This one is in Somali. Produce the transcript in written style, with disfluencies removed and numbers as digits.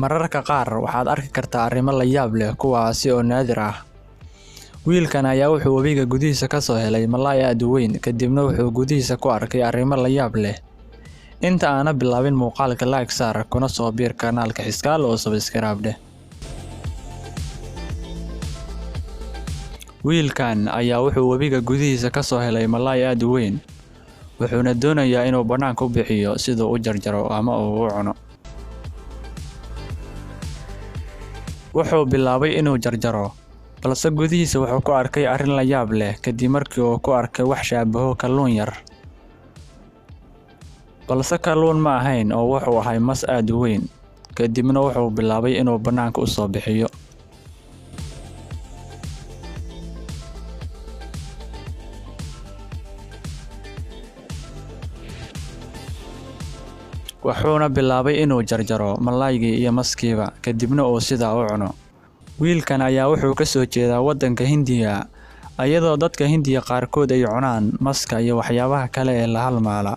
Mararka qaar waxaad arki kartaa arrimo la yaab leh kuwaasi oo naadir ah. Wiilkan ayaa wuxuu webiga gudihiisa ka soo helay malaay aad u weyn, kadibna wuxuu gudihiisa ku arkay arrimo la yaab leh. Inta aana bilaabin muuqaalka like saar kuna soo biir kanaalka Xiskaal oo subscribe dheh. Wiilkan ayaa wuxuu webiga gudihiisa ka soo helay malaay aad u weyn, wuxuuna doonayaa inuu banaanka u bixiyo sidoo u jarjaro ama uu u cuno. Wuxuu bilaabay inuu jarjaro, balse gudihiisa wuxuu ku arkay arrin la yaab leh kadib markii uu ku arkay wax shaabaho kalluun yar. Balse kalluun ma ahayn oo wuxuu ahay mas aad u weyn. Kadibna wuxuu bilaabay inuu banaanka u soo bixiyo. Wuxuuna bilaabay inuu jarjaro malaaygii iyo maskiiba, kadibna uu sidaa u cuno. Wiilkan ayaa wuxuu ka soo jeedaa waddanka Hindiya, iyadoo dadka Hindiya qaarkood ay cunaan maska iyo waxyaabaha kale ee la halmaala.